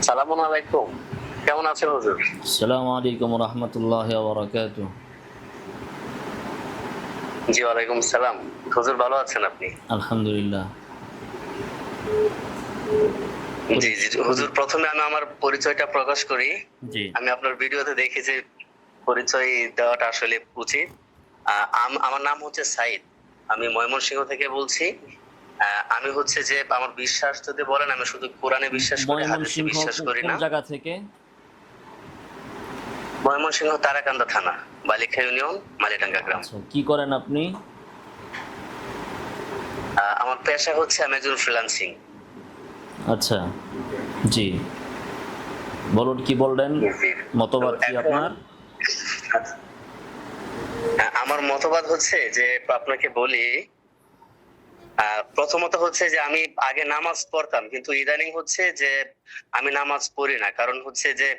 সালামু আলাইকুম। কেমন আছেন হুজুর? আসসালামু আলাইকুম রহমতুল্লাহ বারাকাতু। জি ওয়ালাইকুম সালাম। হুজুর ভালো আছেন আপনি? আলহামদুলিল্লাহ। জি জি হুজুর, প্রথমে আমি আমার পরিচয়টা প্রকাশ করি। জি আমি আপনার ভিডিওতে দেখি যে পরিচয় দেওয়াটা আসলে উচিত। আমার নাম হচ্ছে সাইদ। আমি ময়মনসিংহ থেকে বলছি। আমি হচ্ছে যে আমার বিশ্বাস যদি বলেন, আমি শুধু কোরআনে বিশ্বাস করি, হাদিসে ময়মনসিংহ বিশ্বাস করি কোন না। জায়গা থেকে? ময়মনসিংহ তারাকান্দা থানা, বালিখা ইউনিয়ন, মালিটাঙ্গা গ্রাম। আচ্ছা, কি করেন আপনি? আমার পেশা হচ্ছে আমি একজন ফ্রিল্যান্সিং। আচ্ছা, জি বলুন, কি বললেন? জি। তো মতবাদ কি এখন আপনার? আমার মতবাদ হচ্ছে যে আপনাকে বলি, প্রথমত হচ্ছে যে আমি আগে নামাজ পড়তাম, কিন্তু ইদানিং হচ্ছে যে আমি নামাজ পড়ি না। কারণ হচ্ছে যে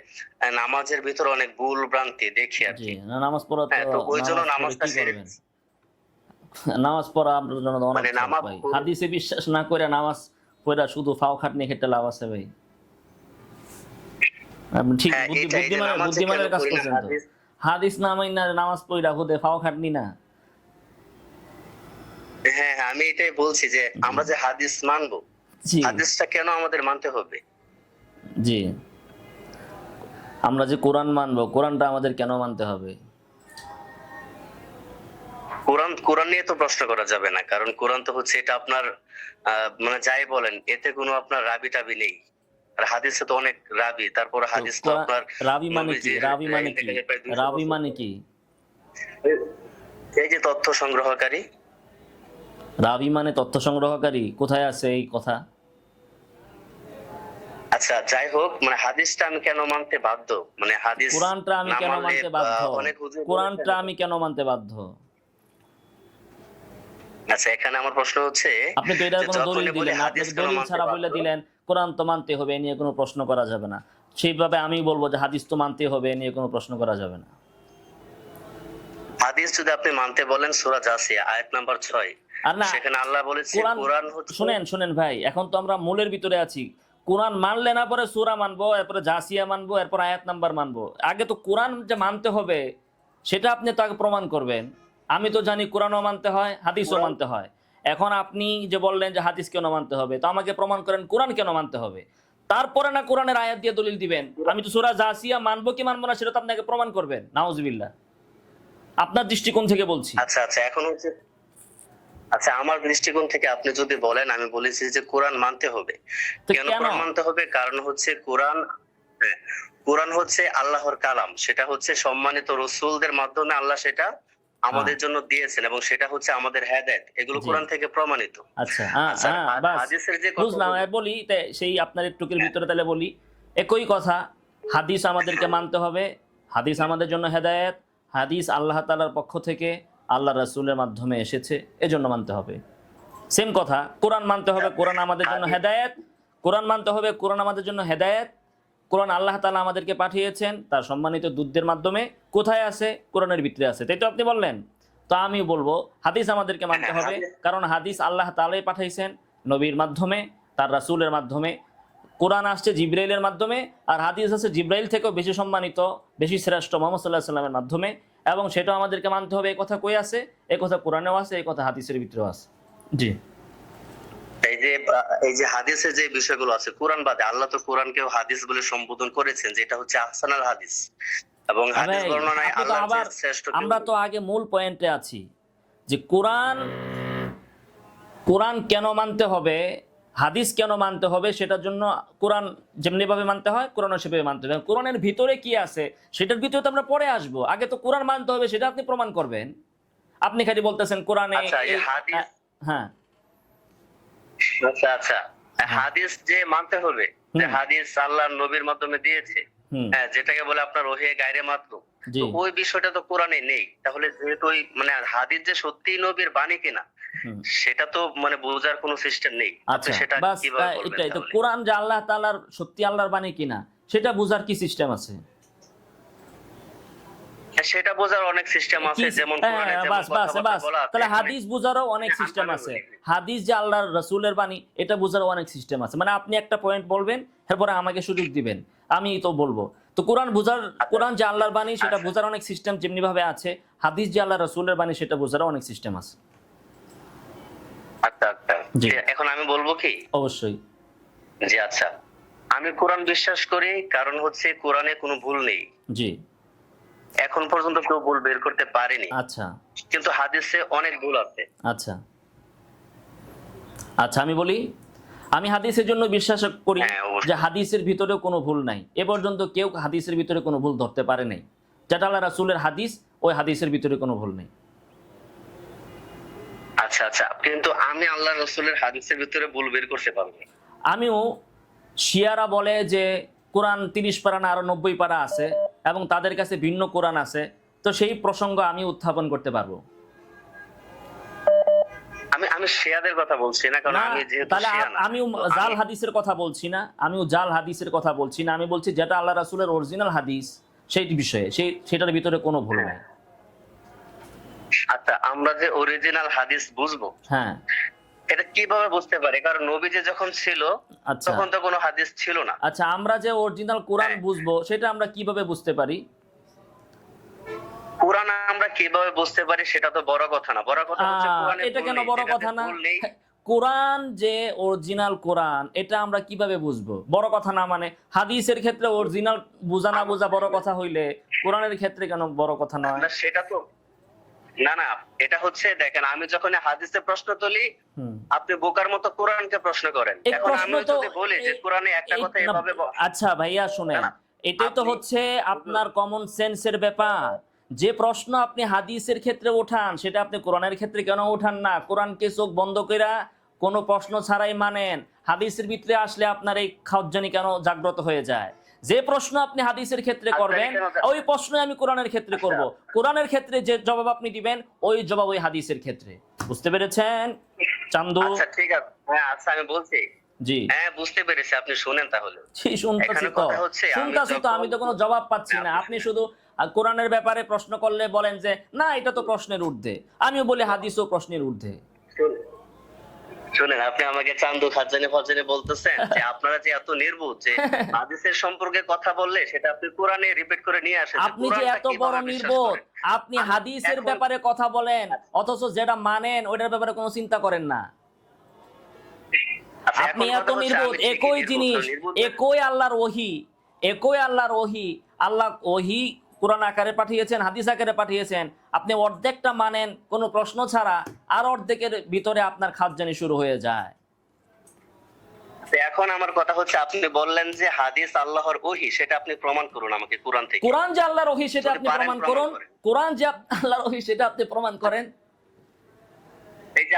নামাজের ভিতর অনেক ভুল ভ্রান্তি দেখি আর জি, কি। নামাজ পড়া তো, হ্যাঁ, তো ওই জন্য নামাজ পড়ে নামাজটা কি ছেড়ে করবেন? দিচ্ছি। নামাজ পড়া আপনার জন্য তো মানে অনর্থক নামাজ ভাই। হাদিসে বিশ্বাস না করে নামাজ পড়া শুধু ফাও খাটনি খেতে লাভ আছে ভাই? আপনি ঠিক হ্যাঁ, এটা এই যে নামাজ যে কেন বুদ্ধিমানের কাজ পড়ি না, করছেন তো। হাদিস। হাদিস না মাইনা নামাজ পড়া হুদে ফাও খাটনি না। হ্যাঁ হ্যাঁ, আমি এটাই বলছি যে জি আমরা যে হাদিস মানবো, জি হাদিসটা কেন আমাদের মানতে হবে? জি, আমরা যে কোরআন মানবো, কোরআনটা আমাদের কেন মানতে হবে? কোরআন কোরআন নিয়ে তো প্রশ্ন করা যাবে না, কারণ কোরআন তো হচ্ছে এটা আপনার মানে যাই বলেন, এতে কোনো আপনার রাবি টাবি নেই। আর হাদিসে তো অনেক রাবি, তারপর তো হাদিস তো আপনার রাবি মানে কি? নবীজির রাবি মানে কি? থেকে প্রায় 200 রাবি বছর মানে পরে। কি? এই যে তথ্য সংগ্রহকারী। রাবি মানে তথ্য সংগ্রহকারী? কোথায় আছে এই কথা? আচ্ছা যাই হোক, মানে হাদিসটা আমি কেন মানতে বাধ্য, মানে হাদিস কোরআনটা আমি না কেন মানলে মানতে বাধ্য? অনেক হুজুর বলেছেন। কোরআনটা আমি কেন মানতে বাধ্য? আচ্ছা, এখানে আমার প্রশ্ন হচ্ছে আপনি তো এটার যে কোনো দলিল যখনই বলি দিলেন না। হাদিস আপনাকে কেন দলিল মানতে ছাড়া বলে বাধ্য, দিলেন কোরআন তো মানতে হবে, এ নিয়ে কোনো প্রশ্ন করা যাবে না। সেইভাবে আমি বলবো যে হাদিস তো মানতে হবে, এ নিয়ে কোনো প্রশ্ন করা যাবে না। হাদিস যদি আপনি মানতে বলেন, সূরা জাসিয়া আয়াত নাম্বার 6, আর না, সেখানে আল্লাহ বলেছে কোরআন, কোরআন হচ্ছে। শুনেন ভাই, এখন তো আমরা মূলের ভিতরে আছি। কোরআন মানলে না পরে সূরা মানবো, এরপরে জাসিয়া মানবো, এরপর আয়াত নাম্বার মানবো। আগে তো কোরআন যে মানতে হবে সেটা আপনি তো আগে প্রমাণ করবেন। আমি তো জানি কোরআনও মানতে হয়, হাদিসও কোরআন মানতে হয়। এখন আপনি যে বললেন যে হাদিস কেন মানতে হবে, তো আমাকে প্রমাণ করেন কোরআন কেন মানতে হবে। তারপরে না কোরআনের আয়াত দিয়ে দলিল দিবেন। আমি তো সূরা জাসিয়া মানবো কি মানবো না সেটা তো আপনাকে প্রমাণ করবেন। নাউজুবিল্লাহ, আপনার দৃষ্টিকোণ থেকে বলছি। আচ্ছা আচ্ছা, এখন হচ্ছে, আচ্ছা আমার দৃষ্টিকোণ থেকে আপনি যদি বলেন, আমি বলেছি যে কোরআন মানতে হবে। তো কেন কেন? কোরআন মানতে হবে? কারণ হচ্ছে কোরআন, হ্যাঁ, কোরআন হচ্ছে আল্লাহর কালাম। সেটা হচ্ছে সম্মানিত রসূলদের মাধ্যমে আল্লাহ সেটা হ্যাঁ, আমাদের জন্য দিয়েছেন, এবং সেটা হচ্ছে আমাদের হেদায়েত। এগুলো জি, কোরআন থেকে প্রমাণিত। আচ্ছা, হ্যাঁ আচ্ছা, হ্যাঁ, বাস হাদিসের যে বুঝলাম। কথাগুলো, বলি সেই আপনার একটুকের হ্যাঁ, ভিতরে তাহলে বলি একই কথা। হাদিস আমাদেরকে মানতে হবে, হাদিস আমাদের জন্য হেদায়েত, হাদিস আল্লাহ তাআলার পক্ষ থেকে আল্লাহ রাসূলের মাধ্যমে এসেছে, এজন্য মানতে হবে। সেম কথা, কোরআন মানতে হবে, কোরআন আমাদের জন্য হাদিস, হেদায়েত। কোরআন মানতে হবে, কোরআন আমাদের জন্য হেদায়েত। কোরআন আল্লাহ তাআলা আমাদেরকে পাঠিয়েছেন তার সম্মানিত দূতদের মাধ্যমে। কোথায় আছে? কোরআনের ভিতরে আছে, তাই তো আপনি বললেন। তো আমি বলবো হাদিস আমাদেরকে মানতে হ্যাঁ, হবে, হাদিস, কারণ হাদিস আল্লাহ তাআলাই পাঠাইছেন নবীর মাধ্যমে, তার রাসূলের মাধ্যমে। কোরআন আসছে জিবরাইলের মাধ্যমে, আর হাদিস আছে জিবরাইল থেকেও বেশি সম্মানিত, বেশি শ্রেষ্ঠ মুহাম্মদ সাল্লাল্লাহু আলাইহি ওয়াসাল্লামের মাধ্যমে। এবং সেটাও আমাদেরকে মানতে হবে। এই কথা কই আছে? এই কথা কোরআনেও আছে, এই কথা হাদিসের ভিতরেও আছে। জি এই যে হাদিসের যে বিষয়গুলো আছে, কোরআন বাদে আল্লাহ তো কোরআনকেও হাদিস বলে সম্বোধন করেছেন, যেটা হচ্ছে আহসানাল হাদিস। এবং হাদিস ভাই, বর্ণনায় আপনি তো আল্লাহর যে আবার, শ্রেষ্ঠ কেউ আমরা নেই। তো আগে মূল পয়েন্টে আছি যে কোরআন, কোরআন কেন মানতে হবে, হাদিস কেন মানতে হবে, সেটার জন্য কোরআন যেমনিভাবে মানতে হয় কোরআনও সেভাবে মানতে হবে। কোরআনের ভিতরে কি আছে সেটার ভিতরে তো আমরা পরে আসবো, আগে তো কোরআন মানতে হবে, সেটা আপনি প্রমাণ করবেন। আপনি খালি বলতেছেন কোরআনে আচ্ছা, এই এই, হাদিস, হ্যাঁ, আচ্ছা আচ্ছা, হ্যাঁ, হাদিস যে মানতে হবে, যে হুম হাদিস আল্লাহর নবীর মাধ্যমে দিয়েছে, হুম, হ্যাঁ, যেটাকে বলে আপনার ওহী গায়রে মাতলুব। জি, তো ওই বিষয়টা তো কোরআনে নেই। তাহলে যেহেতু ওই মানে হাদিস যে সত্যিই নবীর বাণী কিনা, হুম, সেটা তো মানে বোঝার কোনো সিস্টেম নেই। আপনি আচ্ছা, সেটা বাস কিভাবে বলবেন এটাই তো। তাহলে? কোরআন যে আল্লাহ তাআলার সত্যি আল্লাহর বাণী কিনা সেটা বোঝার কি সিস্টেম আছে? সেটা বোঝার অনেক সিস্টেম আছে, যেমন কোরআনে যেমন বাস বাস কথাবার্তা বাস, বলা আছে, তাহলে মানে হাদিস বুঝারও অনেক সিস্টেম আছে। হাদিস যে আল্লাহর রাসূলের বাণী, এটা বুঝারও অনেক সিস্টেম আছে। মানে আপনি একটা পয়েন্ট বলবেন, এরপরে আমাকে সুযোগ দিবেন, আমি তো বলবো। তো কোরআন বুঝার, কোরআন যে আল্লাহর বাণী সেটা বুঝার অনেক সিস্টেম যেমনি ভাবে আছে, হাদিস যে আল্লাহর রাসূলের বাণী সেটা বুঝারও অনেক সিস্টেম আছে। আচ্ছা আচ্ছা, জি। এখন আমি বলবো কি? অবশ্যই। জি আচ্ছা, আমি কোরআন বিশ্বাস করি, কারণ হচ্ছে কোরআনে কোনো ভুল নেই। জি। এখন পর্যন্ত কেউ ভুল বের করতে পারেনি। আচ্ছা কিন্তু হাদিসে অনেক ভুল আছে। আচ্ছা আচ্ছা, আমি বলি, আমি হাদিসের জন্য বিশ্বাস করি হ্যাঁ, অবশ্যই। যে হাদিসের ভিতরে কোনো ভুল নাই। এ পর্যন্ত কেউ হাদিসের ভিতরে কোনো ভুল ধরতে পারে নাই। যেটা আল্লাহ রাসূলের হাদিস, ওই হাদিসের ভিতরে কোনো ভুল নেই। আচ্ছা আচ্ছা, কিন্তু আমি আল্লাহ রাসূলের হাদিসের ভিতরে ভুল বের করতে পারবো। আমিও, শিয়ারা বলে যে কোরআন 30 পারা না আরো 90 পারা আছে এবং তাদের কাছে ভিন্ন কোরআন আছে, তো সেই প্রসঙ্গ আমি উত্থাপন করতে পারবো। আমি শিয়াদের কথা বলছি না, কারণ না, আমি যেহেতু তাহলে শিয়া না। আমিও তো জাল আমি- হাদিসের কথা বলছি না, আমিও জাল হাদিসের কথা বলছি না। আমি বলছি যেটা আল্লাহ রাসূলের অরিজিনাল হাদিস, সেই বিষয়ে, সেটার ভিতরে কোনো ভুল নাই। আচ্ছা, আমরা যে অরিজিনাল হাদিস বুঝবো, হ্যাঁ। এটা কিভাবে বুঝতে পারি? কারণ নবী যে যখন ছিল আচ্ছা তখন তো কোনো হাদিস ছিল না। আচ্ছা, আমরা যে অরিজিনাল কোরআন হ্যাঁ। বুঝবো সেটা আমরা কিভাবে বুঝতে পারি? কোরআন আমরা কিভাবে বুঝতে পারি সেটা তো বড় কথা না। বড় কথা হচ্ছে কোরআনে এটা ভুল কেন নেই, বড় যেটাতে কথা না? ভুল নেই। কোরআন যে অরিজিনাল কোরআন, এটা আমরা কিভাবে বুঝবো? বড় কথা না মানে? হাদিসের ক্ষেত্রে অরিজিনাল বোঝা না বোঝা বড় কথা হইলে কোরআনের ক্ষেত্রে কেন বড় কথা নয়? না, সেটা তো না না, এটা হচ্ছে দেখেন, আমি যখন হাদিসে প্রশ্ন তুলি, হুম। আপনি বোকার মতো কোরআনকে প্রশ্ন করেন। এই এখন প্রশ্ন আমি তো যদি বলি যে কোরআনে একটা এই- কথা না, এভাবে আচ্ছা ভাইয়া শুনেন, না, না, এটাই তো আপনি- হচ্ছে আপনার কমন সেন্সের ব্যাপার। যে প্রশ্ন আপনি হাদিসের ক্ষেত্রে ওঠান সেটা আপনি কোরআনের ক্ষেত্রে কেন ওঠান না? কোরআনকে চোখ বন্ধ কইরা কোনো প্রশ্ন ছাড়াই মানেন, হাদিসের ভিতরে আসলে আপনার এই খাউজ্জানি কেন জাগ্রত হয়ে যায়? যে প্রশ্ন আপনি হাদিসের ক্ষেত্রে করবেন, ওই প্রশ্নই আমি কোরআনের ক্ষেত্রে করব। কোরআনের ক্ষেত্রে যে জবাব আপনি দিবেন, ওই জবাব ওই হাদিসের ক্ষেত্রে। বুঝতে পেরেছেন চান্দু? আচ্ছা ঠিক আছে, হ্যাঁ আচ্ছা আমি বলছি। জি। হ্যাঁ বুঝতে পেরেছি, আপনি শুনেন তাহলে। শুনতাছি এখানে তো, কথা হচ্ছে, শুনতাছি তো, আমি তো কোনো জবাব পাচ্ছি না। আপনি শুধু কোরআনের ব্যাপারে প্রশ্ন করলে বলেন যে না এটা তো প্রশ্নের ঊর্ধ্বে, আমিও বলি হাদিসও প্রশ্নের ঊর্ধ্বে। শুনেন, আপনি আমাকে চান্দু খাজানি ফাজানি বলতেছেন যে আপনারা যে এত নির্বোধ যে হাদিসের সম্পর্কে কথা বললে সেটা আপনি কোরআনে রিপিট করে নিয়ে আসেন। আপনি যে এত বড় নির্বোধ, আপনি হাদিসের ব্যাপারে কথা বলেন অথচ যেটা মানেন ওইটার ব্যাপারে কোনো চিন্তা করেন না। আপনি এত নির্বোধ, একই জিনিস, একই আল্লাহর ওহী, একই আল্লাহর ওহী, আল্লাহ ওহী কোরআন আকারে পাঠিয়েছেন, হাদিস আকারে পাঠিয়েছেন, আপনি অর্ধেকটা মানেন কোনো প্রশ্ন ছাড়া, আর অর্ধেকের ভিতরে আপনার খাদ্যানি শুরু হয়ে যায়। এখন আমার কথা হচ্ছে, আপনি বললেন যে হাদিস আল্লাহর ওহী, সেটা আপনি প্রমাণ করুন আমাকে কোরআন থেকে। কোরআন যে আল্লাহর ওহী সেটা আপনি প্রমাণ করুন। কোরআন যে আল্লাহর ওহী সেটা আপনি প্রমাণ করেন। এই যে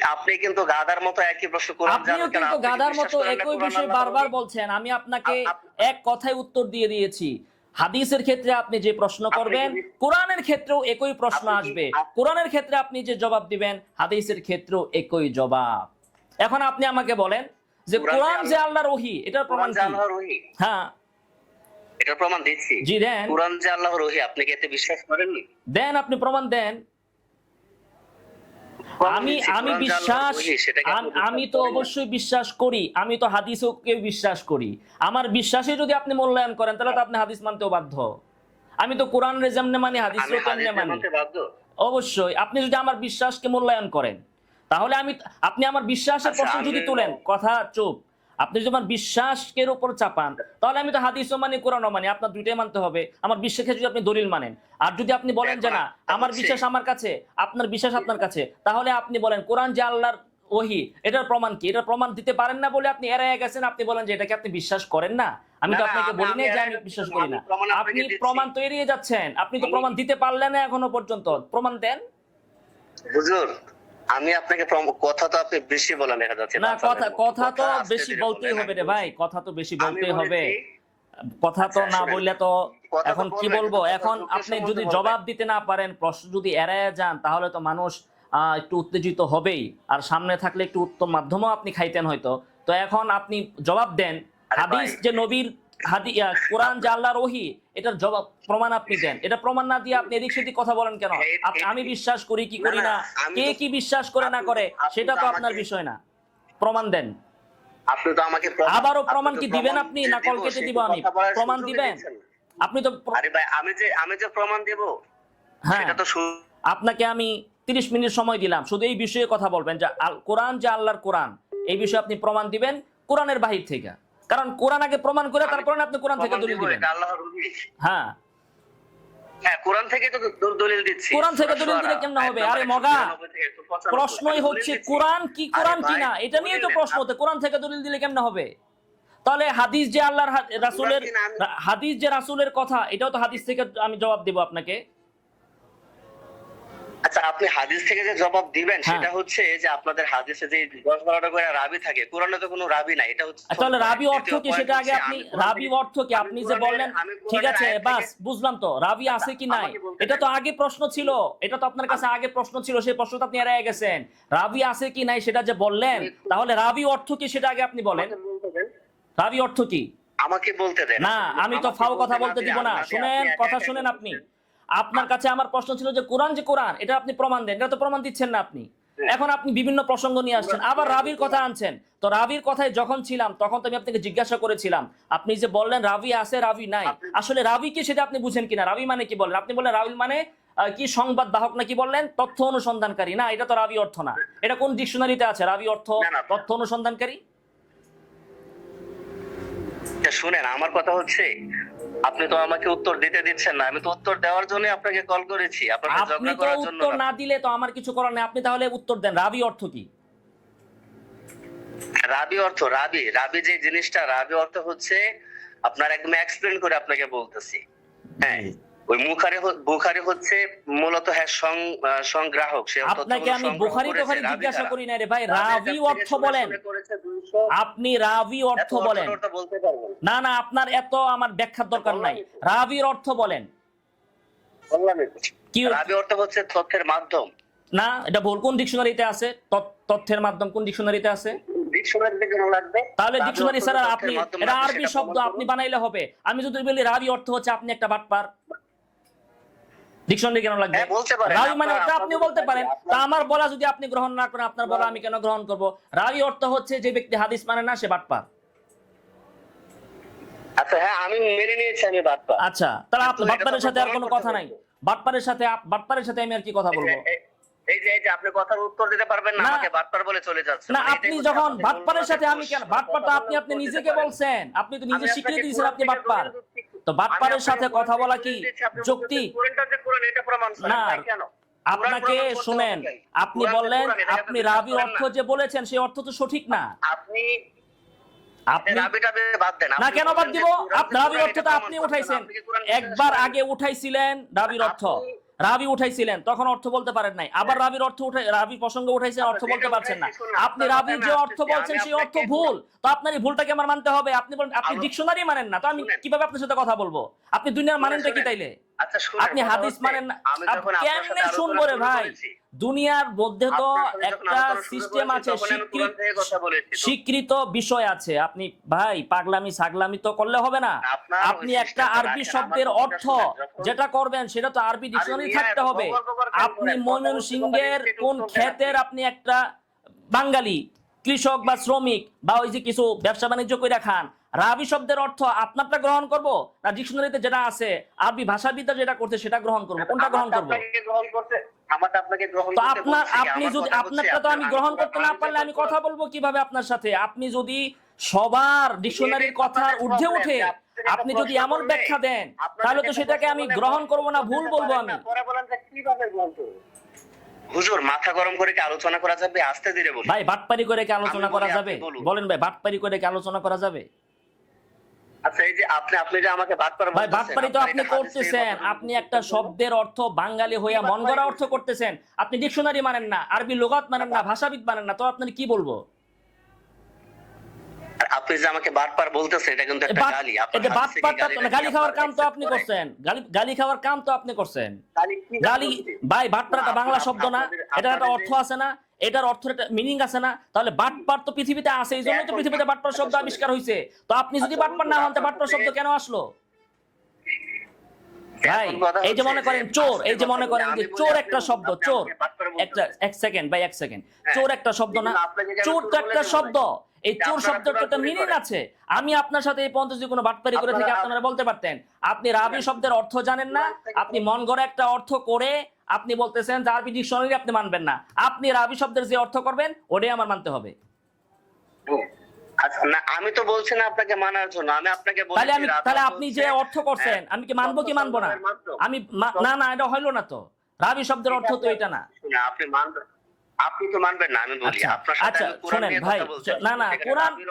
আপনি কিন্তু গাধার মতো একই প্রশ্ন কোরআন জানেন, আপনিও কিন্তু গাধার মতো একই বিষয় বারবার বলছেন। আমি আপনাকে এক কথায় উত্তর দিয়ে দিয়েছি। হাদিসের ক্ষেত্রে আপনি যে প্রশ্ন করবেন, কোরআনের ক্ষেত্রেও একই প্রশ্ন আসবে। কোরআনের ক্ষেত্রে আপনি যে জবাব দিবেন, হাদিসের ক্ষেত্রেও একই জবাব। এখন আপনি আমাকে বলেন যে কোরআন যে আল্লাহর ওহী, এটার প্রমাণ কি? হ্যাঁ, এটা প্রমাণ দিচ্ছি। জি দেন। কোরআন যে আল্লাহর ওহী, আপনি কি এতে বিশ্বাস করেননি? দেন, আপনি প্রমাণ দেন। আমি বিশ্বাস, আমি তো অবশ্যই বিশ্বাস করি। আমি তো হাদিসকে বিশ্বাস করি। আমার বিশ্বাসে যদি আপনি মূল্যায়ন করেন তাহলে তো আপনি হাদিস মানতেও বাধ্য। আমি তো কোরআনের যেমনি মানি, হাদিসও তেমনি মানি। অবশ্যই আপনি যদি আমার বিশ্বাসকে মূল্যায়ন করেন তাহলে আপনি আমার বিশ্বাসের প্রশ্ন যদি তুলেন, কথা চুপ, আপনি যদি আমার বিশ্বাসের উপর চাপান তাহলে আমি তো হাদিসও মানি, কোরআনও মানি, আপনার দুইটাই মানতে হবে। আমার বিশ্বাসকে যদি আপনি দলিল মানেন, আর যদি আপনি বলেন যে না আমার বিশ্বাস আমার কাছে, আপনার বিশ্বাস আপনার কাছে, তাহলে আপনি বলেন কোরআন যে আল্লাহর ওহী, এটার প্রমাণ কি? এটার প্রমাণ দিতে পারেন না বলে আপনি এড়িয়ে গেছেন। আপনি বলেন যে এটাকে আপনি বিশ্বাস করেন না। আমি তো আপনাকে বলি না যে আমি বিশ্বাস করি না। আপনি প্রমাণ তো এড়িয়ে যাচ্ছেন। আপনি তো প্রমাণ দিতে পারলেন না এখনো পর্যন্ত। প্রমাণ দেন। হুজুর, আমি আপনাকে কথা তো আপনি বেশি বলেন দেখা যাচ্ছে। না, কথা তো বেশি বলতেই হবে রে ভাই, কথা তো বেশি বলতেই হবে। কথা তো না বললে তো এখন কি বলবো? এখন আপনি যদি জবাব দিতে না পারেন, প্রশ্ন যদি এড়িয়ে যান, তাহলে তো মানুষ একটু উত্তেজিত হবেই। আর সামনে থাকলে একটু উত্তম মাধ্যমও আপনি খাইতেন হয়তো। তো এখন আপনি জবাব দেন, হাদিস যে নবীর কোরআন যে আল্লাহর ওহী, এটার জবাব প্রমাণ আপনি দেন। এটা প্রমাণ না দিয়ে আপনি এদিক সেদিক কথা বলেন কেন? আমি বিশ্বাস করি কি করি না, কে কি বিশ্বাস করে না করে সেটা তো আপনার বিষয় না। প্রমাণ দেন। আপনি তো আমাকে আবারও প্রমাণ কি দিবেন আপনি, না কল কেটে দিব আমি? প্রমাণ দিবেন আপনি তো। আরে ভাই, আমি যে প্রমাণ দেব হ্যাঁ, সেটা তো আপনাকে আমি 30 মিনিট সময় দিলাম, শুধু এই বিষয়ে কথা বলবেন যে কোরআন যে আল্লাহর কোরআন, এই বিষয়ে আপনি প্রমাণ দিবেন কোরআনের বাহির থেকে। কারণ কোরআন আগে প্রমাণ করে তারপরে আপনি কোরআন থেকে দলিল দিবেন। হ্যাঁ হ্যাঁ, কোরআন থেকে তো দলিল দিচ্ছি। কোরআন থেকে দলিল দিলে কেমন হবে? আরে মগা, প্রশ্নই হচ্ছে কোরআন কি কোরআন কি না, এটা নিয়েই তো প্রশ্ন হতে। কোরআন থেকে দলিল দিলে কেমন হবে? তাহলে হাদিস যে আল্লাহর রাসূলের, হাদিস যে রাসূলের কথা, এটাও তো হাদিস থেকে আমি জবাব দেব আপনাকে। আচ্ছা, আপনি হাদিস থেকে যে জবাব দিবেন সেটা হচ্ছে যে আপনাদের হাদিসে যে 10-12টা করে রাবি থাকে, কোরআনে তো কোনো রাবি নাই। এটা হচ্ছে তাহলে রাবি অর্থ কি সেটা আগে আপনি, রাবি অর্থ কি আপনি যে বললেন, ঠিক আছে বাস বুঝলাম তো, রাবি আছে কি নাই এটা তো আগে প্রশ্ন ছিল, এটা তো আপনার কাছে আগে প্রশ্ন ছিল, সেই প্রশ্নটা আপনি এড়িয়ে গেছেন। রাবি আছে কি নাই সেটা যে বললেন, তাহলে রাবি অর্থ কি সেটা আগে আপনি বলেন। রাবি অর্থ কি আমাকে বলতে দেন। না, আমি তো ফাও কথা বলতে দিব না। শুনেন, কথা শুনেন আপনি। আপনার কাছে আমার প্রশ্ন ছিল যে কোরআন যে কোরআন, এটা আপনি প্রমাণ দেন, এটা তো প্রমাণ দিচ্ছেন না আপনি। এখন আপনি বিভিন্ন প্রসঙ্গ নিয়ে আসছেন, আবার রাবির কথা আনছেন। তো রাবির কথায় যখন ছিলাম তখন তো আমি আপনাকে জিজ্ঞাসা করেছিলাম, আপনি যে বললেন রাবি আছে রাবি নাই, আসলে রাবি কি সেটা আপনি বুঝেন কিনা? রাবি মানে কি বলেন আপনি? বললেন রাবি মানে কি সংবাদ বাহক নাকি বললেন তথ্য অনুসন্ধানকারী। না, এটা তো রাবি অর্থ না। এটা কোন ডিকশনারিতে আছে রাবি অর্থ তথ্য অনুসন্ধানকারী? শুনেন, আমার কথা হচ্ছে আপনি তো আমাকে উত্তর দিতে দিচ্ছেন না। আমি তো উত্তর দেওয়ার জন্য আপনাকে কল করেছি, আপনাকে আপনি ঝগড়া তো করার জন্য উত্তর না। না দিলে তো আমার কিছু করার নেই। আপনি তাহলে উত্তর দেন, রাবি অর্থ কি? রাবি অর্থ, রাবি যে জিনিসটা, রাবি অর্থ হচ্ছে আপনার একদম এক্সপ্লেন করে আপনাকে বলতেছি। হ্যাঁ, ওই বুখারী হচ্ছে মূলত সংগ্রাহক। সে আপনাকে আমি বুখারী টখারী জিজ্ঞাসা করি না রে ভাই, রাবি অর্থ বলেন। আপনি রাবি অর্থ বলেন। না না, আপনার এত আমার ব্যাখ্যার দরকার নাই, রাবির অর্থ বলেন। কি রাবি অর্থ হচ্ছে তথ্যের মাধ্যম। না, এটা ভুল। কোন ডিকশনারিতে আছে তথ্যের মাধ্যম? কোন ডিকশনারিতে আছে? ডিকশনারিতে কেন লাগবে? তাহলে ডিকশনারি ছাড়া আপনি, এটা আরবি শব্দ আপনি বানাইলে হবে। আমি যদি বলি রাবি অর্থ হচ্ছে আপনি একটা বাটপার, ডিকশনারি কেন লাগবে? রাবি মানে ওটা আপনিও বলতে পারেন। তা আমার বলা যদি আপনি গ্রহণ না করেন, আপনার বলা আমি কেন গ্রহণ করব? রাবি অর্থ হচ্ছে যে ব্যক্তি হাদিস মানে না সে বাটপার। আচ্ছা হ্যাঁ, আমি মেনে নিয়েছি আমি বাটপার। আচ্ছা, তাহলে আপনার বাটপারের সাথে আর কোনো কথা নাই। বাটপারের সাথে আমি আর কি কথা বলবো? এই যে আপনি কথার উত্তর দিতে পারবেন না, আমাকে বাটপার বলে চলে যাচ্ছেন। না, আপনি যখন বাটপারের সাথে আমি কেন? বাটপার তো আপনি নিজেকে বলছেন, আপনি তো নিজে স্বীকৃতি দিয়েছেন আপনি বাটপার। তো বাটপারের সাথে কথা বলা কি যুক্তি? না, আপনাকে শুনেন, আপনি বললেন আপনি রাবির অর্থ যে বলেছেন সেই অর্থ তো সঠিক না। আপনি রাবিটা বাদ দেন না, কেন বাদ দিব? আপনি রাবির অর্থটা আপনি উঠাইছেন, একবার আগে উঠাইছিলেন রাবির অর্থ, রাবি উঠাইছিলেন, তখন অর্থ বলতে পারেন নাই। আবার রাবির অর্থ রাবি প্রসঙ্গ উঠাইছেন, অর্থ বলতে পারছেন না। আপনি রাবির যে অর্থ বলছেন সেই অর্থ ভুল, তো আপনার এই ভুলটাকে আমার মানতে হবে। আপনি বলেন আপনি ডিকশনারি মানেন না, তো আমি কিভাবে আপনার সাথে কথা বলবো? আপনি দুনিয়ার মানেনটা কি তাইলে? আপনি হাদিস মানেন না, কেমনে শুনবো রে ভাই? দুনিয়ার মধ্যে তো একটা সিস্টেম আছে, স্বীকৃত বিষয় আছে। আপনি ভাই পাগলামি ছাগলামি তো করলে হবে না। আপনি একটা আরবি শব্দের অর্থ যেটা করবেন সেটা তো আরবি ডিকশনারি থাকতে হবে। আপনি ময়মনসিংহের কোন ক্ষেতের আপনি একটা বাঙালি কৃষক বা শ্রমিক বা ওই যে কিছু ব্যবসা বাণিজ্য করে খান, রাবি শব্দের অর্থ আপনারটা গ্রহণ করব না ডিকশনারিতে যেটা আছে আরবি ভাষাবিদরা যেটা করছে সেটা গ্রহণ করব? কোনটা গ্রহণ করব? তো আপনি যদি আপনারটা তো আমি গ্রহণ করতে না পারলে আমি কথা বলবো কিভাবে আপনার সাথে? আপনি যদি সবার ডিকশনারির কথার ঊর্ধ্বে উঠে আপনি যদি এমন ব্যাখ্যা দেন, তাহলে তো সেটাকে আমি গ্রহণ করব না, ভুল বলবো আমি। হুজুর, মাথা গরম করে কি আলোচনা করা যাবে? আস্তে ধীরে বলুন ভাই। বাটপারি করে কি আলোচনা করা যাবে? বলেন ভাই, বাটপারি করে কি আলোচনা করা যাবে? আচ্ছা, এই যে আপনি যে আমাকে বাটপার বলতেছেন, ভাই বাটপারি তো আপনি করতেছেন। আপনি একটা শব্দের অর্থ বাঙালি হইয়া মন গড়া অর্থ করতেছেন। আপনি ডিকশনারি মানেন না, আরবি লুগাত মানেন না, ভাষাবিদ মানেন না, তো আপনার কি বলবো? আপনি যে আমাকে বাটপার বলতেছেন এটা কিন্তু একটা গালি। এটা বাটপারটা তো গালি খাওয়ার কাম তো আপনি করছেন, গালি খাওয়ার কাম তো আপনি করছেন। গালি ভাই, বাটপারটা বাংলা শব্দ না, এটা একটা অর্থ আছে না। এটার অর্থের একটা মিনিং আছে না? তাহলে বাটপার তো পৃথিবীতে আছে, এই জন্যই তো পৃথিবীতে বাটপার শব্দ আবিষ্কার হয়েছে। তো আপনি যদি বাটপার না হন, তা বাটপার শব্দ কেন আসলো? ভাই এই যে মনে করেন চোর, এই যে মনে করেন যে চোর একটা শব্দ, চোর একটা, এক সেকেন্ড ভাই, এক সেকেন্ড, চোর একটা শব্দ না? চোর তো একটা শব্দ, এই চোর শব্দের তো একটা মিনিং আছে। আমি আপনার সাথে এই পর্যন্ত যদি কোনো বাটপারি করে থেকে আপনারা বলতে পারতেন আপনি রাবি শব্দের অর্থ জানেন না, আপনি মন গড়ে একটা অর্থ করে আপনি বলতেছেন যে আরবি ডিকশনারি আপনি মানবেন না, আপনি রাবি শব্দের যে অর্থ করবেন ওটাই আমার মানতে হবে। আচ্ছা না, আমি তো বলছি না আপনাকে মানার জন্য, আমি আপনাকে বলছি তাহলে আপনি যে অর্থ করছেন আমি কি মানবো কি মানবো না? আমি না না, এটা হইলো না তো, রাবি শব্দের অর্থ তো এটা না। আপনি মানবেন, আপনি তো মানবেন না, আমি বলি আপনার সাথে আচ্ছা আমি কোরআন শুনেন নিয়ে ভাই, কথা বলছি। না না,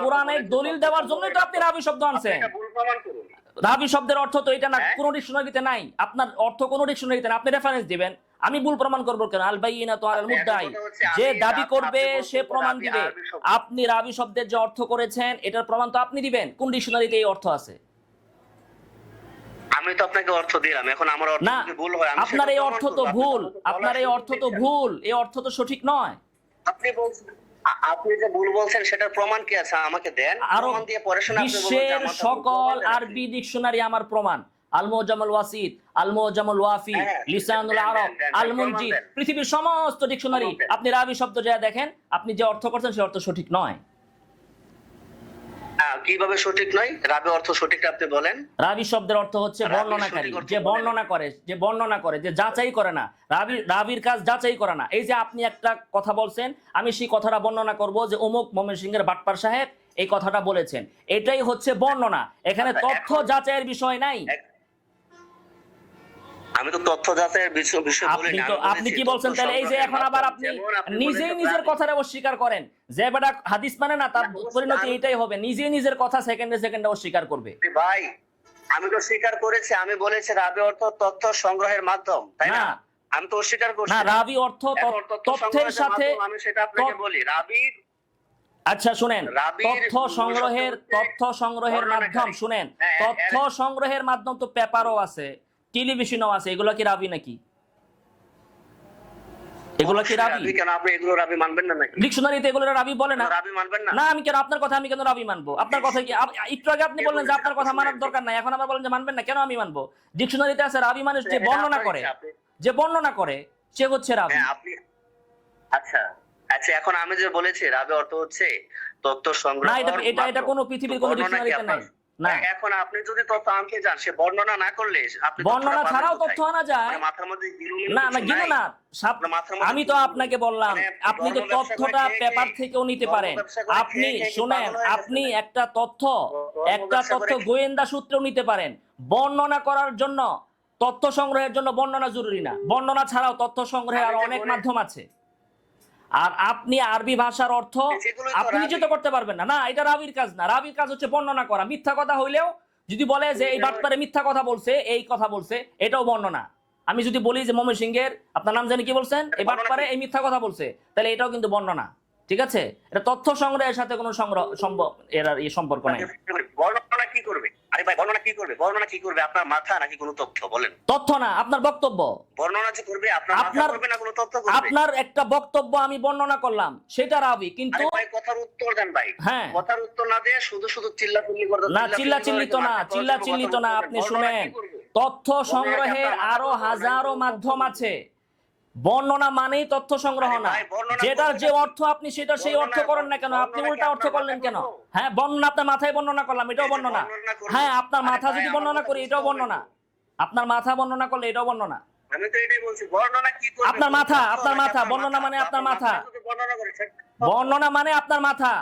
কোরআনের দলিল দেওয়ার জন্যই তো আপনি রাবি শব্দ আনছেন। এটা ভুল প্রমাণ করুন। রাবি শব্দের অর্থ তো এটা না, কোন ডিকশনারিতে নাই। আপনার অর্থ কোন ডিকশনারিতে না, আপনি রেফারেন্স দিবেন, আমি ভুল প্রমাণ করব কেন? আল বাইয়িনাতু আলাল মুদ্দাই, যে দাবি করবে সে প্রমাণ দিবে। আপনি রাবি শব্দের যে অর্থ করেছেন এটার প্রমাণ তো আপনি দিবেন, কোন ডিকশনারিতে এই অর্থ আছে? আমি তো আপনাকে অর্থ দিলাম, এখন আমার অর্থ না, যদি ভুল হয় আমি আপনার সেটা এই প্রমাণ অর্থ করব। তো আপনি ভুল, তো বলার আপনার এই সুযোগ অর্থ তো দিচ্ছেন। ভুল, এই অর্থ তো সঠিক নয়। আপনি বলছেন আপনি যে ভুল বলছেন সেটার প্রমাণ কি আছে আমাকে দেন, আরো প্রমাণ দিয়ে পরে শুনে আপনি বলবেন যে বিশ্বের আমার তো ভুল সকল প্রমাণ দেন। আরবি ডিকশনারি আমার প্রমাণ, আল মুজাম্মাল ওয়াসিত, আল মুজাম্মাল ওয়াফি, হ্যাঁ, লিসানুল দেন, আরব, দেন, আল দেন, মুনজিদ, প্রমাণ দেন। পৃথিবীর সমস্ত ডিকশনারি প্রমাণ দেন। আপনি রাবি শব্দ যা দেখেন, আপনি যে অর্থ করছেন সে অর্থ সঠিক নয়। কিভাবে সঠিক নয়? রাবি অর্থ সঠিক আপনি বলেন। রাবি শব্দের অর্থ হচ্ছে রাবি বর্ণনাকারী, সঠিক অর্থ যে বলেন। বর্ণনা করে, যে বর্ণনা করে, যে যাচাই করে না। রাবির কাজ যাচাই করে না। এই যে আপনি একটা কথা বলছেন, আমি সেই কথাটা বর্ণনা করব যে অমুক ময়মনসিংহের বাটপার সাহেব এই কথাটা বলেছেন, এটাই হচ্ছে বর্ণনা। এখানে আচ্ছা, তথ্য এখন- যাচাইয়ের বিষয় নাই। আমি তো তথ্য যাচাইয়ের বিষয় বলি না, আপনি কি বলছেন তাহলে? এই যে এখন আবার আপনি নিজেই নিজের কথাটা অস্বীকার করেন, যে বেটা হাদিস মানে না তার পরিণতি এটাই হবে, নিজেই নিজের কথা সেকেন্ডে সেকেন্ডে অস্বীকার করবে। ভাই আমি তো স্বীকার করেছি, আমি বলেছি রাবি অর্থ তথ্য সংগ্রহের মাধ্যম, তাই না? না। আমি তো অস্বীকার করছি না, রাবি অর্থ এখন তথ্য তথ্যের সংগ্রহের সাথে, মাধ্যম, আমি সেটা আপনাকে বলি রাবির। আচ্ছা শুনেন, রাবির তথ্য সংগ্রহের বর্ণনাকারী। মাধ্যম, শুনেন, হ্যাঁ, তথ্য সংগ্রহের মাধ্যম তো পেপারও আছে, টেলিভিশনও আছে, এগুলো কি রাবি নাকি? এগুলো কি রাবি? কেন আপনি এগুলো রাবি মানবেন না নাকি? ডিকশনারিতে এগুলো রাবি বলে না। রাবি মানবেন না? না, আমি কেন আপনার কথা, আমি কেন রাবি মানবো? আপনার কথা কি একটু আগে আপনি বললেন যে আপনার কথা মানার দরকার নাই, এখন আবার বলেন যে মানবেন না, কেন আমি মানবো? ডিকশনারিতে আছে রাবি মানুষ যে বর্ণনা করে, যে বর্ণনা করে সে হচ্ছে রাবি। হ্যাঁ আপনি, আচ্ছা আচ্ছা, এখন আমি যে বলেছি রাবি অর্থ হচ্ছে তথ্য সংগ্রহ। না, এটা কোনো পৃথিবীর কোনো ডিকশনারিতে নাই। না, এখন আপনি যদি তথ্য আনতে যান, সে বর্ণনা না করলে আপনি বর্ণনা ছাড়াও তথ্য আনা যায়। মাথার মধ্যে না না, গিলো না। আমি তো আপনাকে বললাম আপনি তো তথ্যটা পেপার থেকেও নিতে পারেন। আপনি শুনেন, আপনি একটা তথ্য গোয়েন্দা সূত্রেও নিতে পারেন। বর্ণনা করার জন্য, তথ্য সংগ্রহের জন্য বর্ণনা জরুরি না, বর্ণনা ছাড়াও তথ্য সংগ্রহের আরো অনেক মাধ্যম আছে। আর আপনি আরবি ভাষার অর্থ আপনি নিজে তো করতে পারবেন না। না, এটা রাবির কাজ না, রাবির কাজ হচ্ছে বর্ণনা করা। মিথ্যা কথা হইলেও যদি বলে যে এই বাটপারে মিথ্যা কথা বলছে, এই কথা বলছে, এটাও বর্ণনা। আমি যদি বলি যে ময়মনসিংহের আপনার নাম জানি কি বলছেন, এই বাটপারে এই মিথ্যা কথা বলছে, তাহলে এটাও কিন্তু বর্ণনা। ঠিক আছে? এটা তথ্য সংগ্রহের সাথে কোনো সম্পর্ক নাই। বর্ণনা কি করবে? আরে ভাই বর্ণনা কি করবে? বর্ণনা কি করবে? আপনার মাথা নাকি কোনো তথ্য? বলেন। তথ্য না, আপনার বক্তব্য। বর্ণনা যে করবে আপনার মাথা করবে না কোনো তথ্য করবে? আপনার একটা বক্তব্য আমি বর্ণনা করলাম, সেটা রাবি, কিন্তু আরে ভাই কথার উত্তর দেন ভাই। হ্যাঁ, কথার উত্তর না দিয়ে শুধু চিল্লাচিল্লি করতেছেন। না, চিল্লাচিল্লি তো না। আপনি শুনেন, তথ্য সংগ্রহের আরো হাজারো মাধ্যম আছে। বর্ণনা মানেই তথ্য সংগ্রহ না। যেটার যে অর্থ আপনি সেটা সেই অর্থ করেন না কেন? আপনি উল্টা অর্থ করলেন কেন? হ্যাঁ, বর্ণনা আপনার মাথায় বর্ণনা করলাম, এটাও বর্ণনা। হ্যাঁ, আপনার মাথা যদি বর্ণনা করি এটাও বর্ণনা। আপনার মাথা বর্ণনা করলে এটাও বর্ণনা। আমি তো এটাই বলছি, বর্ণনা কি করবে? আপনার মাথা, বর্ণনা মানে আপনার মাথা। বর্ণনা মানে আপনার মাথা।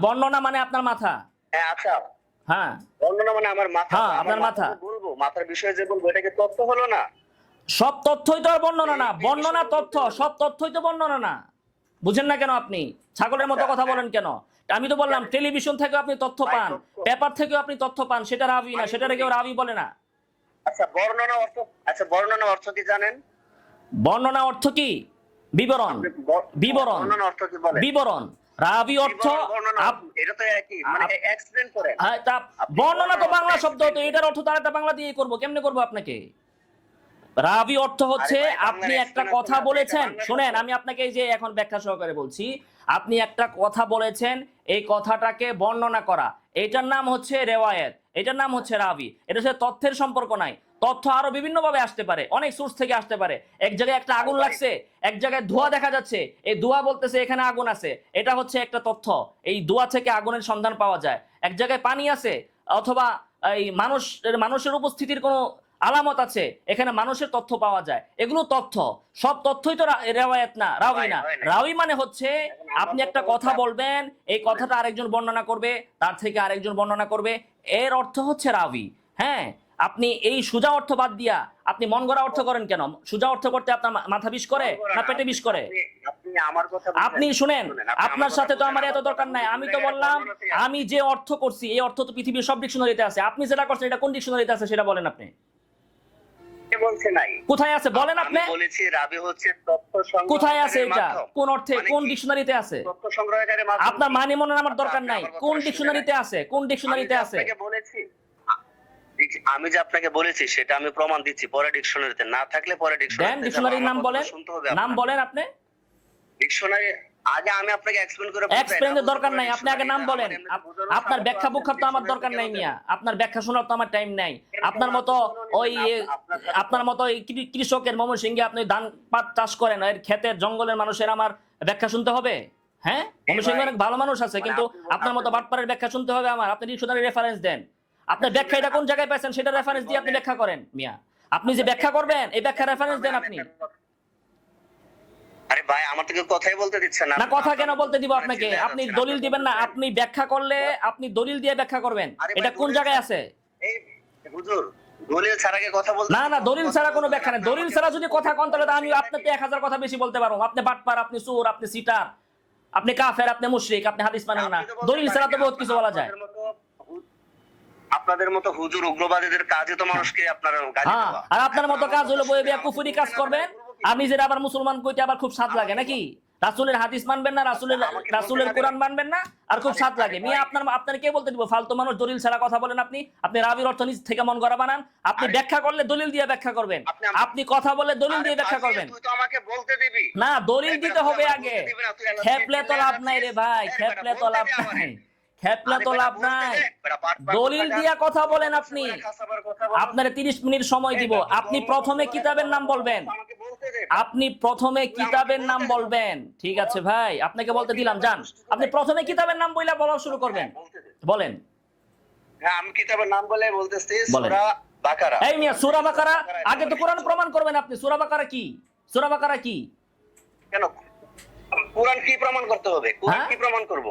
বর্ণনা মানে আপনার মাথা। হ্যাঁ আচ্ছা, হ্যাঁ, বর্ণনা মানে আমার মাথা। হ্যাঁ, আপনার মাথা। বলবো মাথার বিষয়ে যে বলবো, এটা কি তথ্য হলো না? সব তথ্যই তো আর বর্ণনা না। বর্ণনা তথ্য, সব তথ্যই তো বর্ণনা না। বুঝেন না কেন? আপনি ছাগলের মতো কথা বলেন কেন? আমি তো বললাম টেলিভিশন থেকে আপনি তথ্য পান, পেপার থেকে আপনি তথ্য পান, সেটা রাবি না, সেটা কেউ রাবি বলে না। আচ্ছা বর্ণনা অর্থ কি জানেন? বর্ণনা অর্থ কি? বিবরণ। বর্ণনা অর্থ কি বলেন? বিবরণ। রাবি অর্থ এটা তো একই, মানে এক্সপ্লেইন করেন। বর্ণনা তো বাংলা শব্দ, তো এটার অর্থ তার একটা বাংলা দিয়ে করব, কেমনে করব আপনাকে? রাবি অর্থ হচ্ছে আরে ভাই, বাংলার আপনি একটা explanation কথা আছে, বলেছেন, এটা বাংলা শুনেন শব্দ। আমি আপনাকে এই যে এখন ব্যাখ্যা সহকারে বলছি। আপনি একটা কথা বলেছেন, এই কথাটাকে বর্ণনা করা, এটার নাম হচ্ছে রেওয়ায়েত, এটার নাম হচ্ছে রাবি। এটা সাথে তথ্যের সম্পর্ক নাই। তথ্য আরো বিভিন্ন ভাবে আসতে পারে, অনেক সোর্স থেকে আসতে পারে। এক জায়গায় একটা আগুন লাগছে, এক জায়গায় ধোঁয়া দেখা যাচ্ছে, এই ধোঁয়া বলতেছে এখানে আগুন আছে, এটা হচ্ছে একটা তথ্য। এই ধোঁয়া থেকে আগুনের সন্ধান পাওয়া যায়। এক জায়গায় পানি আছে, অথবা এই মানুষের উপস্থিতির কোনো আলামত আছে, এখানে মানুষের তথ্য পাওয়া যায়, এগুলো তথ্য। সব তথ্যই তো রেওয়ায়েত না, রাওয়ি না। রাওয়ি মানে হচ্ছে আপনি একটা কথা বলবেন, এই কথাটা আরেকজন বর্ণনা করবে, তার থেকে আরেকজন বর্ণনা করবে, এর অর্থ হচ্ছে রাবি। হ্যাঁ, আপনি এই সোজা অর্থ বাদ দিয়া আপনি মন গড়া অর্থ করেন কেন? সোজা অর্থ করতে আপনার মাথা বিষ করে না পেটে বিষ করে? আপনি আমার কথা আপনি শুনেন, আপনার সাথে তো আমার এত দরকার নাই। আমি তো বললাম আমি যে অর্থ করছি এই অর্থ তো পৃথিবীর সব ডিকশনারিতে আছে। আপনি যেটা করছেন এটা কোন ডিকশনারিতে আছে সেটা বলেন। আপনি বলছে নাই, কোথায় আছে বলেন? আপনি আমি বলেছি রাবি হচ্ছে তথ্য সংগ্রহ, কোথায় আছে এটা? কোন অর্থে, কোন ডিকশনারিতে আছে? তথ্য সংগ্রহকারী মাধ্যম। আপনার মানে মনে আমার দরকার নাই। কোন ডিকশনারিতে আছে? কোন ডিকশনারিতে আছে? বলেছি আমি যে আপনাকে বলেছি সেটা আমি প্রমাণ দিচ্ছি, পরে ডিকশনারিতে না থাকলে পরে দেন ডিকশনারিতে ডিকশনারির নাম বলেন, শুনতে হবে। নাম বলেন আপনি। ডিকশনারি আগে আমি আপনাকে এক্সপ্লেইন করে এক্সপ্লেইনের দরকার নাই, আপনি আগে নাম বলেন। আপনার ব্যাখ্যা বুখ্যার তো আমার দরকার নাই মিয়া, আপনার ব্যাখ্যা শোনার তো আমার টাইম নাই। আপনার মতো ওই আপনার মতো এই কৃষকের ময়মনসিংহে আপনি ধান পাট চাষ করেন, এর ক্ষেতের জঙ্গলের মানুষের আমার ব্যাখ্যা শুনতে হবে? হ্যাঁ, ময়মনসিংহে অনেক ভালো মানুষ আছে, কিন্তু আপনার মতো বাটপাড়ের ব্যাখ্যা শুনতে হবে আমার। আপনি ডিকশনারি রেফারেন্স দেন, আপনার ব্যাখ্যা এটা কোন জায়গায় পাইছেন সেটা রেফারেন্স দিয়ে আপনি ব্যাখ্যা করেন মিয়া। আপনি যে ব্যাখ্যা করবেন এই ব্যাখ্যা রেফারেন্স দেন আপনি। আরে ভাই, আমার থেকে কথাই বলতে দিচ্ছেন না। না, কথা কেন বলতে দিব আপনাকে? আপনি দলিল দিবেন না, আপনি ব্যাখ্যা করলে আপনি দলিল দিয়ে ব্যাখ্যা করবেন। এটা কোন জায়গায় আছে? এই হুজুর, দলিল ছাড়া কি কথা বলতে? না না, দলিল ছাড়া কোনো ব্যাখ্যা নেই। দলিল ছাড়া যদি কথা কোন তাহলে তো আমি আপনাকে 1000 কথা বেশি বলতে পারবো। আপনি বাটপার, আপনি চোর, আপনি সিটার, আপনি কাফের, আপনি মুশরিক, আপনি হাদিস মানেন না। দলিল ছাড়া তো বহুত কিছু বলা যায়। আপনাদের মতো হুজুর উগ্রবাদীদের কাজে তো মানুষকে আপনারা গালি হ্যাঁ, দেওয়া। আর আপনার মতো কাজ হলো বই বিয়া কুফরি কাজ করবেন। আমি যেটা আবার মুসলমান কইতে আবার খুব স্বাদ লাগে নাকি? রাসূলের হাদিস মানবেন না, রাসূলের কোরআন মানবেন না, আর খুব স্বাদ লাগে মিয়া। আপনার কে বলতে দিব? ফালতু মানুষ দলিল ছাড়া কথা বলেন আপনি। আপনি রাবির অর্থ নিজ থেকে মন গড়া বানান। আপনি ব্যাখ্যা করলে দলিল দিয়ে ব্যাখ্যা করবেন, আপনি কথা বললে দলিল দিয়ে ব্যাখ্যা করবেন। তুই তো আমাকে বলতে দিবি না, দলিল দিতে হবে আগে। খেপলে তো লাভ নাই রে ভাই, খেপলে তো লাভ নাই, খেপলে তো লাভ নাই। দলিল দিয়া কথা বলেন আপনি। আপনারে 30 মিনিট সময় দিব। আপনি প্রথমে কিতাবের নাম বলবেন, আপনি প্রথমে কিতাবের নাম বলবেন। ঠিক আছে ভাই, আপনাকে বলতে দিলাম, যান আপনি প্রথমে কিতাবের নাম বইলা বলা শুরু করবেন। বলেন। হ্যাঁ, আমি কিতাবের নাম বলে বলতেছি বলেন। সূরা বাকারা। এই মিয়া, সূরা বাকারা আগে তো কোরআন প্রমাণ করবেন আপনি। সূরা বাকারা কি? সূরা বাকারা কি? কেন কোরআন কি প্রমাণ করতে হবে? কোরআন কি প্রমাণ করব?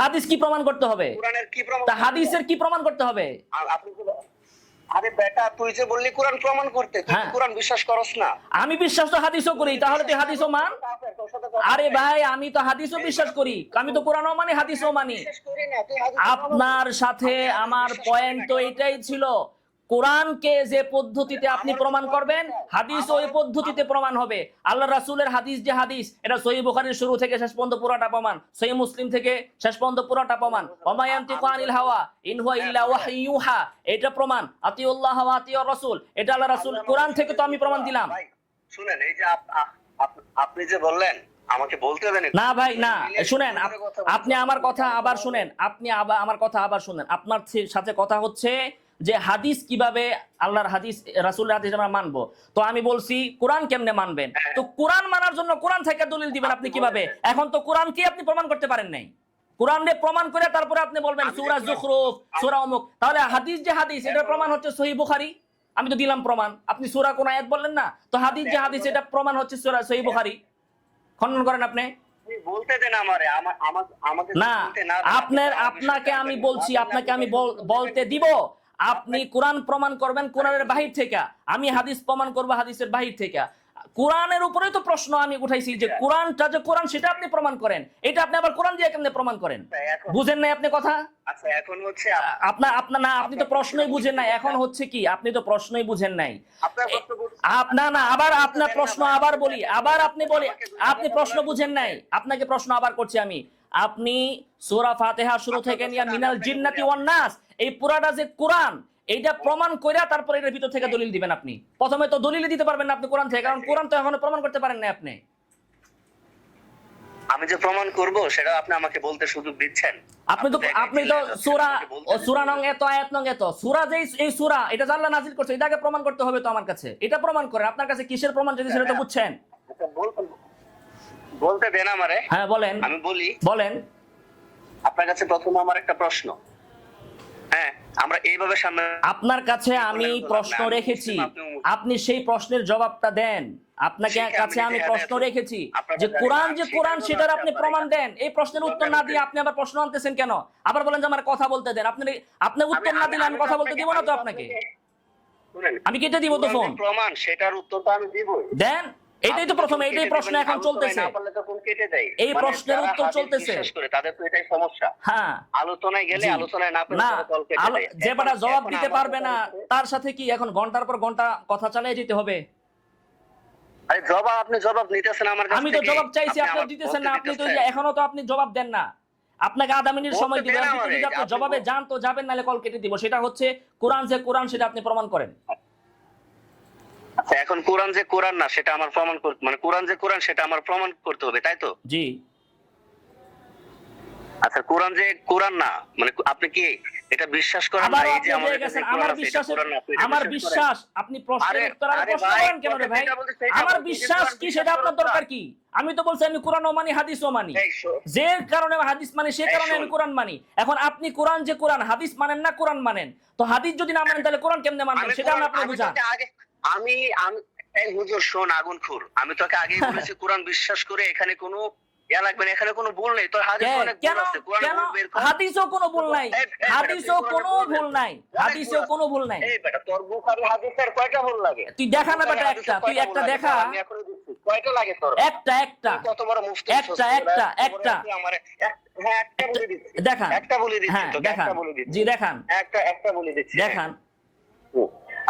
হাদিস কি প্রমাণ করতে হবে? কোরআনের কি প্রমাণ? তা হাদিসের কি প্রমাণ করতে হবে? আপনি আরে বেটা, তুই যে বললি কোরআন প্রমাণ করতে, তুই হ্যাঁ। কোরআন বিশ্বাস করস না? আমি বিশ্বাস তো হাদিসও করি, তাহলে তুই হাদিসও মান। আরে ভাই, আমি তো হাদিসও বিশ্বাস করি, আমি তো কোরআনও মানি, হাদিসও মানি। আপনার সাথে আমার পয়েন্ট তো এটাই ছিল, কোরআনকে যে পদ্ধতিতে আপনি প্রমাণ করবেন, হাদিস ওই পদ্ধতিতে প্রমাণ হবে। আল্লাহ রাসূলের হাদিস যে হাদিস, এটা সহিহ বুখারীর শুরু থেকে শেষ পর্যন্ত পুরোটা প্রমাণ, সহিহ মুসলিম থেকে শেষ পর্যন্ত পুরোটা প্রমাণ। ওমা ইয়ানতিকু আনিল হাওয়া ইন হুয়া ইল্লা ওয়াহয়ু ইউহা, এটা প্রমাণ। আতিউল্লাহ ওয়া আতিউর রাসূল, এটা আল্লাহ রাসূল, কোরআন থেকে তো আমি প্রমাণ দিলাম। শুনেন, এই যে আপনি যে বললেন আমাকে বলতে দেন না ভাই না, শুনেন, আপনি আমার কথা আবার শুনেন, আপনি আবার আমার কথা আবার শুনেন। আপনার সাথে কথা হচ্ছে যে হাদিস কিভাবে, আল্লাহর হাদিস, রাসূলের হাদিস আমরা মানবো। তো আমি বলছি কোরআন কেমনে মানবেন? তো কোরআন মানার জন্য কোরআন থেকে দলিল দিবেন আপনি কিভাবে? এখন তো কোরআনকে আপনি প্রমাণ করতে পারেন নাই। কোরআনে প্রমাণ করে তারপরে আপনি বলবেন সূরা যুখরুফ, সূরা অমুক। তাহলে হাদিস যে হাদিস, এটার প্রমাণ হচ্ছে সহিহ বুখারী। আমি তো দিলাম প্রমাণ, আপনি সূরা কোন আয়াত বললেন না। তো হাদিস যে হাদিস, এটা প্রমাণ হচ্ছে সূরা সহিহ বুখারী। খণ্ডন করেন আপনি। বলতে দেন আমারে, আমাকে না, আপনাকে আমি বলছি, আপনাকে আমি বলতে দিব। আপনি কোরআন প্রমাণ করবেন কোরআনের বাহির থেকে, আমি হাদিস প্রমাণ করব হাদিসের বাহির থেকে। কোরআনের উপরে তো প্রশ্ন আমি উঠাইছি যে কোরআনটা যে কোরআন সেটা আপনি প্রমাণ করেন। এটা আপনি আবার কোরআন দিয়ে কেমনে প্রমাণ করেন? বুঝেন নাই আপনি কথা? আচ্ছা, এখন হচ্ছে আপনার না, আপনি তো প্রশ্নই বুঝেন নাই। এখন হচ্ছে কি, আপনি তো প্রশ্নই বুঝেন নাই। আপনার না, আবার আপনার প্রশ্ন আবার বলি, আবার আপনি প্রশ্ন বুঝেন নাই। আপনাকে প্রশ্ন আবার করছি আমি। আপনি সূরা ফাতিহা শুরু থেকে নিয়ে মিনাল জিন্নাতি ওয়ান নাস, এই পুরাটা যে কোরআন, এইটা প্রমাণ করে তারপরে এর ভিতর থেকে দলিল দিবেন। আপনি প্রথমে তো দলিল দিতে পারবেন না আপনি কোরআন থেকে, কারণ কোরআন তো এখনো প্রমাণ করতে পারেন না আপনি। আমি যে প্রমাণ করব সেটা আপনি আমাকে বলতে সুযোগ দিচ্ছেন? আপনি তো সূরা নং এত, আয়াত নং এত, সূরা যেই এই সূরা এটা আল্লাহ নাযিল করছে, এটাকে প্রমাণ করতে হবে তো আমার কাছে। এটা প্রমাণ করেন, আপনার কাছে কিসের প্রমাণ যদি সেটা তো বুঝছেন। বলতে দেন আমারে। হ্যাঁ বলেন। আমি বলি। বলেন। আপনার কাছে প্রথম আমার একটা প্রশ্ন। হ্যাঁ, আমরা এইভাবে সামনে আপনার কাছে আমি প্রশ্ন রেখেছি, আপনি সেই প্রশ্নের জবাবটা দেন। আপনাকে কাছে আমি প্রশ্ন রেখেছি যে কোরআন যে কোরআন সেটার আপনি প্রমাণ দেন। এই প্রশ্নের উত্তর না দিয়ে আপনি আবার প্রশ্ন আনতেছেন কেন? আবার বলেন যে আমার কথা বলতে দেন। আপনি উত্তর না দিলে আমি কথা বলতে দিব না তো আপনাকে। আমি কেটে দিব তো ফোন। প্রমাণ সেটার উত্তর তো আমি দিব। দেন। এটাই তো প্রথমে, এটাই প্রশ্ন এখন চলতেছে। এই প্রশ্নের উত্তর চলতেছে। তাদের তো এটাই সমস্যা। হ্যাঁ, আলোচনায় গেলে আলোচনায় না পেলে কল কেটে দেয়। যে বাটা জবাব দিতে পারবে না তার সাথে কি এখন ঘন্টার পর ঘন্টা কথা চালিয়ে যেতে হবে? আরে আপনি জবাব নিতেছেন আমার কাছ থেকে। আমি তো জবাব চাইছি, আপনি দিতেছেন না। আপনি তো এখনো তো আপনি জবাব দেন না। আপনাকে আধা মিনিট সময় দিব, যদি আপনি জবাবে যান তো যাবেন, নাহলে কল কেটে দিব। সেটা হচ্ছে কোরআন যে কোরআন সেটা আপনি প্রমাণ করেন। আচ্ছা, এখন কোরআন যে কোরআন না সেটা আমার প্রমাণ করতে, মানে কোরআন যে কোরআন সেটা আমার প্রমাণ করতে হবে, তাই তো? জি। আচ্ছা, কোরআন যে কোরআন না, মানে আপনি কি এটা বিশ্বাস করেন না? এই যে আমার বিশ্বাস, আপনি প্রশ্নের উত্তর আর প্রশ্ন করেন কেন রে ভাই? আমার বিশ্বাস কি সেটা আপনার দরকার কি? আমি তো বলছি আমি কোরআনও মানি, হাদিসও মানি। যে কারণে হাদিস মানি সে কারণে আমি কোরআন মানি। এখন আপনি কোরআন যে কোরআন, হাদিস মানেন না, কোরআন মানেন। তো হাদিস যদি না মানেন তাহলে কোরআন কেমনে মানবেন সেটা আপনি বুঝান। আমি এই হুজুর শোন আগুনখুর, আমি তোকে আগেই বলেছি কোরআন বিশ্বাস করে এখানে কোনো লাগবে না, এখানে কোনো ভুল নেই। তোর হাদিস অনেক ভুল আছে, কোরআন বের কর। হাদিসও কোনো ভুল নাই, হাদিসও কোনো ভুল নাই, হাদিসও কোনো ভুল নাই। এই বেটা তোর বুখারী হাদিসের কয়টা ভুল লাগে? তুই দেখা না বেটা, একটা তুই একটা দেখা। আমি এখন দিচ্ছি কয়টা লাগে তোর? একটা কত বড় মুফতি? একটা আমারে হ্যাঁ একটা বলে দিচ্ছি। দেখান। একটা বলে দিচ্ছি হ্যাঁ তোকে, দেখান। একটা বলে দিচ্ছি। জি দেখান। একটা বলে দিচ্ছি। দেখান।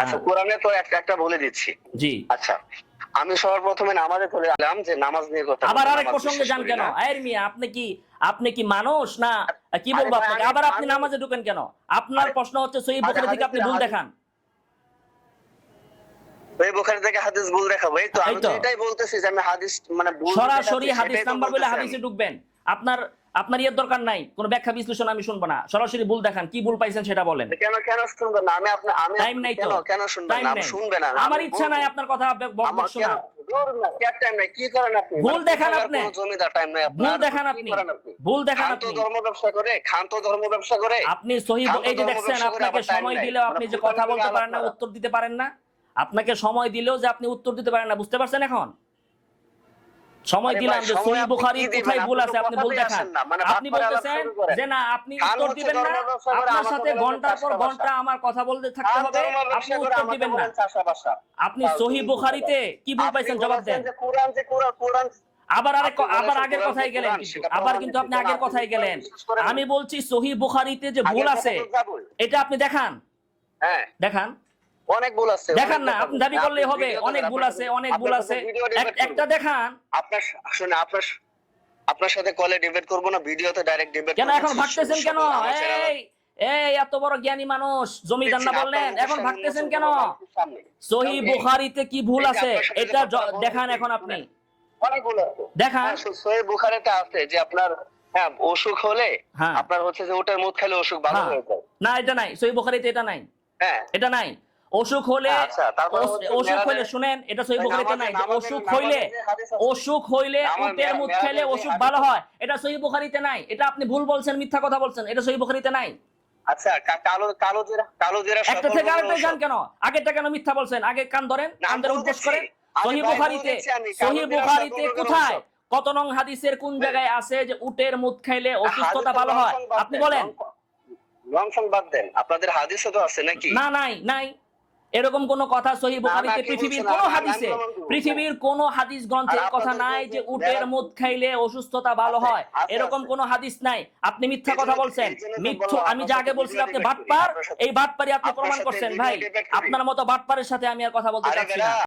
আচ্ছা, কোরআনে তো একটা বলে দিচ্ছি। জি। আচ্ছা, আমি সবার প্রথমে নামাজে চলে এলাম যে নামাজ নিয়ে কথা। আবার আরেক প্রসঙ্গে যান কেন? আয়ের মিয়া, আপনি কি মানুষ না কি বলবো আপনাকে? আবার আপনি নামাজে ঢুকেন কেন? আপনার প্রশ্ন হচ্ছে সহিহ বুখারী থেকে আপনি ভুল দেখান। সহিহ বুখারী থেকে হাদিস ভুল দেখাবো? এই তো আমি তো এটাই বলতেছি যে আমি হাদিস মানে ভুল সরাসরি হাদিস নাম্বার বলে হাদিসে ঢুকবেন। আপনার এর দরকার নাই, কোনো ব্যাখ্যা বিশ্লেষণ আমি শুনবো না। সরাসরি ভুল দেখান, কি ভুল পাইছেন সেটা বলেন। কেন শুনবেন না? আমি টাইম নাই তো। কেন শুনবেন না? আমি শুনবেন না। আমার ইচ্ছা নাই আপনার কথা বকবক শোনা। টাইম নাই, কি করেন আপনি? ভুল দেখান আপনি। জমিদার টাইম নাই আপনার। ভুল দেখান আপনি। ভুল দেখান আপনি। খান তো ধর্ম ব্যবসা করে। আপনি সহিহ, এই যে দেখছেন, আপনাকে সময় দিলেও আপনি যে কথা বলতে পারেন না, উত্তর দিতে পারেন না। আপনাকে সময় দিলেও যে আপনি উত্তর দিতে পারেন না, বুঝতে পারছেন এখন? সময় দিলাম যে সহিহ বুখারী কোথায় ভুল আছে আপনি ভুল দেখান। আপনি বলতেছেন যে না আপনি উত্তর দিবেন না, আপনার সাথে ঘন্টার পর ঘন্টা আমার কথা বলতে থাকতে হবে, আপনি উত্তর দিবেন না। আপনি সহিহ বুখারীতে কি ভুল পাইছেন জবাব দেন। আবার আগের কথাই গেলেন, কিন্তু আপনি আগের কথাই গেলেন। আমি বলছি সহিহ বুখারীতে যে ভুল আছে এটা আপনি দেখান। হ্যাঁ দেখান। অনেক ভুল আছে, দেখান না, আপনি দাবি করলেই হবে অনেক ভুল আছে, অনেক ভুল আছে। একটা দেখান। আপনার সাথে কলে ডিবেট করব না, ভিডিওতে ডাইরেক্ট ডিবেট। কেন এখন ভাগতেছেন কেন? এই এত বড় জ্ঞানী মানুষ, জমিদার না বললেন, এখন ভাগতেছেন কেন? সহিহ বুখারীতে কি ভুল আছে এটা দেখান এখন আপনি। অনেক ভুল আছে, দেখান। সহিহ বুখারীতে আছে যে আপনার অসুখ হলে আপনার হচ্ছে যে ওটার মুখ খেলে অসুখ ভালো হয়ে যায়। না, এটা নাই সহিহ বুখারীতে, এটা নাই। হ্যাঁ এটা নাই। অসুখ হলে শুনেন, এটা সহিহ বুখারীতে নাই। অসুখ হইলে উটের মুখ খেলে অসুখ ভালো হয়, এটা সহিহ বুখারীতে নাই। এটা আপনি ভুল বলছেন, মিথ্যা কথা বলছেন, এটা সহিহ বুখারীতে নাই। আচ্ছা, কালো জিরা একটা থেকে আরেকটা যান কেন? আগেরটা কেন মিথ্যা বলছেন? আগে কান ধরেন, কান ধরে উদ্দেশ্য করেন। সহিহ বুখারীতে কোথায়, কত নং হাদিসের কোন জায়গায় আছে যে উটের মুখ খাইলে অসুস্থতা ভালো হয়? আপনি বলেন। লং সংবাদ দেন, আপনাদের হাদিসে তো আছে নাকি? না, নাই। এরকম কোন কথা সহিহ বুখারীতে পৃথিবীর কোন হাদিস গ্রন্থে কথা নাই যে উটের মুখ খাইলে অসুস্থতা ভালো হয়, এরকম কোন হাদিস নাই। আপনি মিথ্যা কথা বলছেন। আমি যা আগে বলছিলাম আপনি বাটপার, এই বাটপারি আপনি প্রমাণ করছেন। ভাই আপনার মতো বাটপারের সাথে আমি আর কথা বলতে চাচ্ছি না।